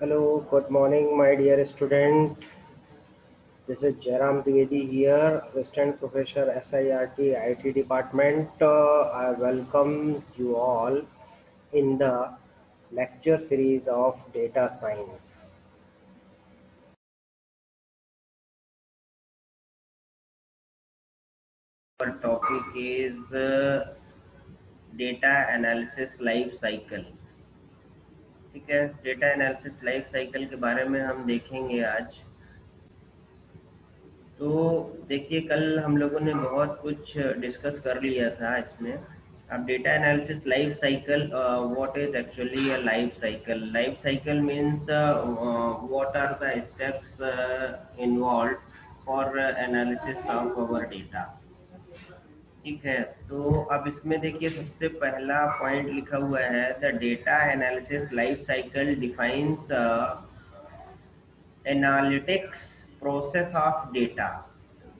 Hello, good morning, my dear student. This is Jairam Dwivedi here, Assistant Professor SIRT IT Department. I welcome you all in the lecture series of Data Science. Our topic is Data Analysis Life Cycle. ठीक है, data analysis life cycle के बारे में हम देखेंगे आज। तो देखिए, कल हम लोगों ने बहुत कुछ डिस्कस कर लिया था इसमें। अब data analysis life cycle, what is actually a life cycle means what are the steps involve for analysis of our data. ठीक है, तो अब इसमें देखिए, सबसे पहला पॉइंट लिखा हुआ है, the data analysis life cycle defines analytics process of data.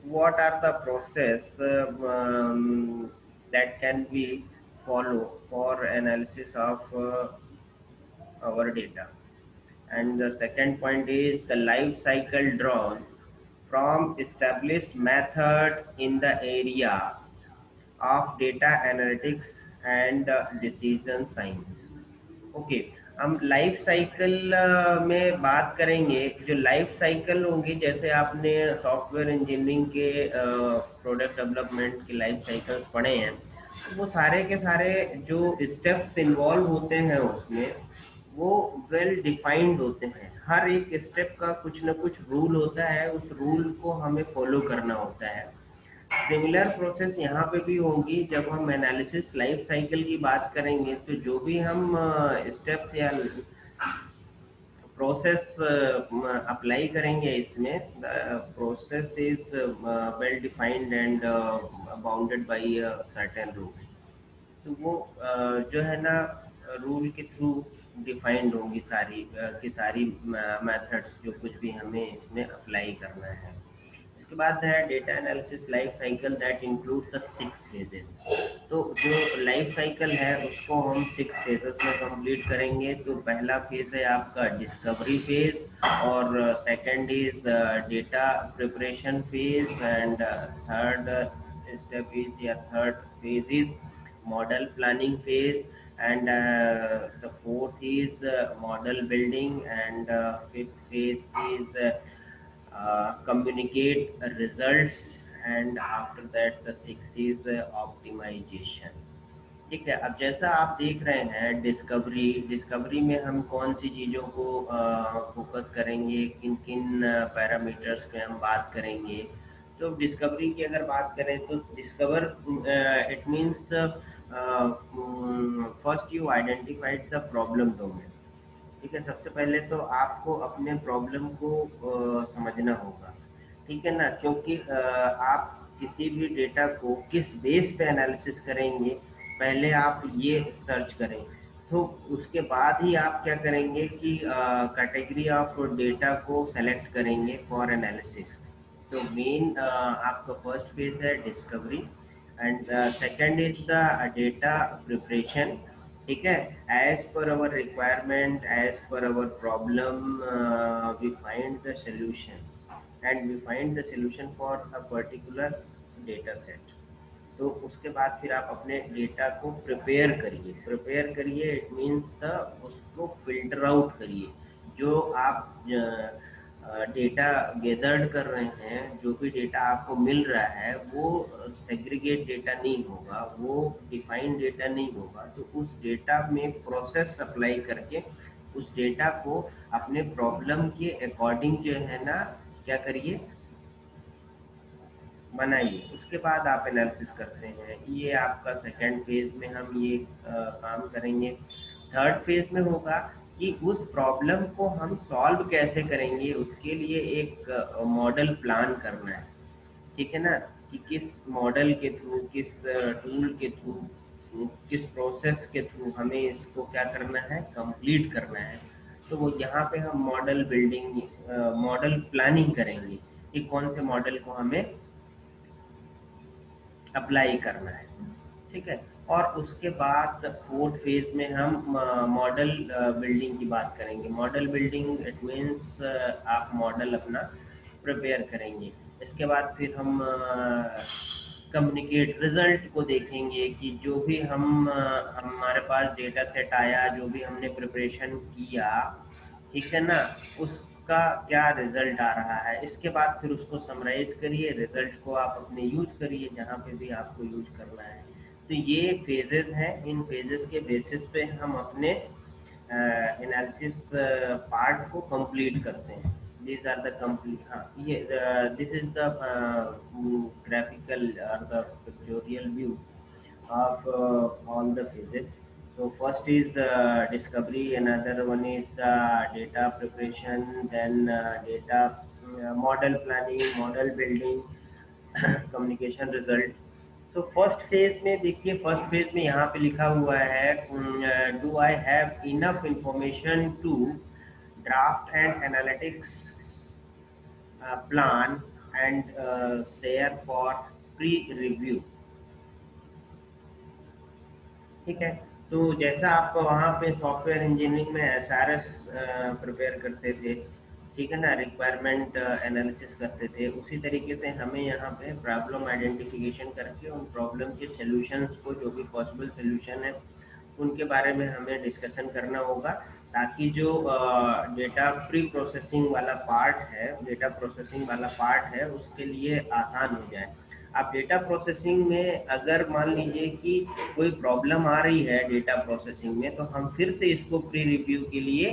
What are the process that can be follow for analysis of our data? And the second point is the life cycle drawn from established method in the area of data analytics and decision science. Okay, हम life cycle में बात करेंगे। जो life cycle होंगी, जैसे आपने software engineering के product development की लाइफ साइकिल्स पढ़े हैं, तो वो सारे के सारे जो स्टेप्स इन्वॉल्व होते हैं उसमें, वो वेल डिफाइंड होते हैं। हर एक स्टेप का कुछ ना कुछ रूल होता है, उस रूल को हमें फॉलो करना होता है। सिमिलर प्रोसेस यहाँ पे भी होंगी। जब हम एनालिसिस लाइफ साइकिल की बात करेंगे, तो जो भी हम स्टेप्स या प्रोसेस अप्लाई करेंगे इसमें, process is well defined and bounded by certain rule. तो वो जो है ना, रूल के थ्रू डिफाइंड होंगी सारी की सारी मेथड्स, जो कुछ भी हमें इसमें अप्लाई करना है। इसके बाद है data analysis life cycle that include the 6 phases. तो जो लाइफ साइकिल है उसको हम 6 फेजेस में कंप्लीट करेंगे। तो पहला फेज है आपका डिस्कवरी फेज, और second is data preparation phase, and third step is या third phase is model planning phase, and the fourth is model building, and fifth phase is communicate results, and after that the sixth is optimization। ठीक है, अब जैसा आप देख रहे हैं, discovery में हम कौन सी चीज़ों को फोकस करेंगे, किन किन पैरामीटर्स पे हम बात करेंगे। तो डिस्कवरी की अगर बात करें, तो discover it means first you identified the problem domain. ठीक है, सबसे पहले तो आपको अपने प्रॉब्लम को समझना होगा। ठीक है ना, क्योंकि आप किसी भी डेटा को किस बेस पे एनालिसिस करेंगे, पहले आप ये सर्च करें। तो उसके बाद ही आप क्या करेंगे कि कैटेगरी ऑफ डेटा को सेलेक्ट करेंगे फॉर एनालिसिस। तो मेन आपका फर्स्ट फेज है discovery, and second is the data preparation. ठीक है, as per our requirement, as per our problem, we find the solution, and we find the solution for a particular data set. तो उसके बाद फिर आप अपने data को प्रिपेयर करिए इट मीन्स द उसको फिल्टर आउट करिए। जो आप डेटा गैदर्ड कर रहे हैं, जो भी डेटा आपको मिल रहा है, वो सेग्रीगेट डेटा नहीं होगा, वो डिफाइंड डेटा नहीं होगा। तो उस डेटा में प्रोसेस अप्लाई करके उस डेटा को अपने प्रॉब्लम के अकॉर्डिंग जो है ना, क्या करिए, बनाइए। उसके बाद आप एनालिसिस करते हैं। ये आपका सेकंड फेज में हम ये काम करेंगे। थर्ड फेज में होगा कि उस प्रॉब्लम को हम सॉल्व कैसे करेंगे, उसके लिए एक मॉडल प्लान करना है। ठीक है ना, कि किस मॉडल के थ्रू, किस टूल के थ्रू, किस प्रोसेस के थ्रू हमें इसको क्या करना है, कंप्लीट करना है। तो वो यहाँ पे हम मॉडल बिल्डिंग, मॉडल प्लानिंग करेंगे कि कौन से मॉडल को हमें अप्लाई करना है। ठीक है, और उसके बाद फोर्थ फेज में हम मॉडल बिल्डिंग की बात करेंगे। मॉडल बिल्डिंग इट मीन्स आप मॉडल अपना प्रिपेयर करेंगे। इसके बाद फिर हम कम्युनिकेट रिजल्ट को देखेंगे कि जो भी हमारे पास डेटा सेट आया, जो भी हमने प्रिपरेशन किया, ठीक है ना, उसका क्या रिजल्ट आ रहा है। इसके बाद फिर उसको समराइज करिए, रिजल्ट को आप अपने यूज करिए जहाँ पे भी आपको यूज करना है। तो ये फेजेस हैं, इन फेजेस के बेसिस पे हम अपने एनालिसिस पार्ट को कंप्लीट करते हैं। these are the complete, हाँ ये this is the graphical or the pictorial view of all the phases. So first is the discovery, another one is the data preparation, then data model planning, model building, communication result. तो first phase में देखिए, first phase में यहाँ पे लिखा हुआ है do I have enough information to draft and analytics plan and share for pre review. ठीक है, तो जैसा आप वहाँ पे सॉफ्टवेयर इंजीनियरिंग में एसआरएस प्रिपेयर करते थे, ठीक है ना, रिक्वायरमेंट एनालिसिस करते थे, उसी तरीके से हमें यहाँ पे प्रॉब्लम आइडेंटिफिकेशन करके उन प्रॉब्लम के सॉल्यूशंस को, जो भी पॉसिबल सॉल्यूशन है, उनके बारे में हमें डिस्कशन करना होगा, ताकि जो डेटा प्री प्रोसेसिंग वाला पार्ट है, डेटा प्रोसेसिंग वाला पार्ट है, उसके लिए आसान हो जाए। आप डेटा प्रोसेसिंग में अगर मान लीजिए कि कोई प्रॉब्लम आ रही है डेटा प्रोसेसिंग में, तो हम फिर से इसको प्री रिव्यू के लिए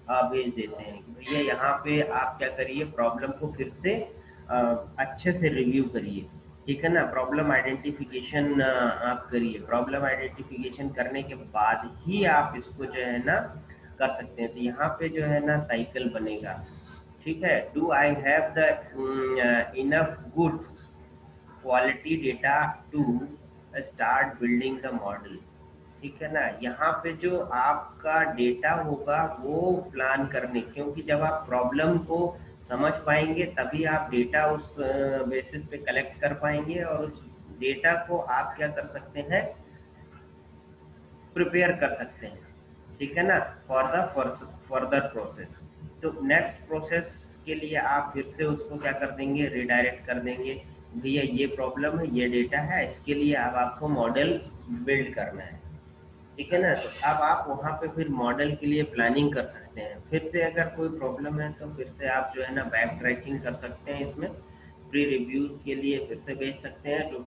भेज देते हैं कि भैया यहाँ पे आप क्या करिए, प्रॉब्लम को फिर से अच्छे से रिव्यू करिए, ठीक है ना, प्रॉब्लम आइडेंटिफिकेशन आप करिए। प्रॉब्लम आइडेंटिफिकेशन करने के बाद ही आप इसको जो है ना कर सकते हैं। तो यहाँ पे जो है ना साइकिल बनेगा, ठीक है। Do I have the enough good quality data to start building the model, ठीक है ना। यहाँ पे जो आपका डेटा होगा वो प्लान करने, क्योंकि जब आप प्रॉब्लम को समझ पाएंगे तभी आप डेटा उस बेसिस पे कलेक्ट कर पाएंगे, और उस डेटा को आप क्या कर सकते हैं, प्रिपेयर कर सकते हैं, ठीक है ना, फॉर द फर्दर प्रोसेस। तो नेक्स्ट प्रोसेस के लिए आप फिर से उसको क्या कर देंगे, रिडायरेक्ट कर देंगे, भैया ये प्रॉब्लम है, ये डेटा है, इसके लिए अब आपको मॉडल बिल्ड करना है, ठीक है ना। तो अब आप वहाँ पे फिर मॉडल के लिए प्लानिंग कर सकते हैं। फिर से अगर कोई प्रॉब्लम है तो फिर से आप जो है ना बैक ट्रैकिंग कर सकते हैं, इसमें प्री रिव्यूज के लिए फिर से भेज सकते हैं, जो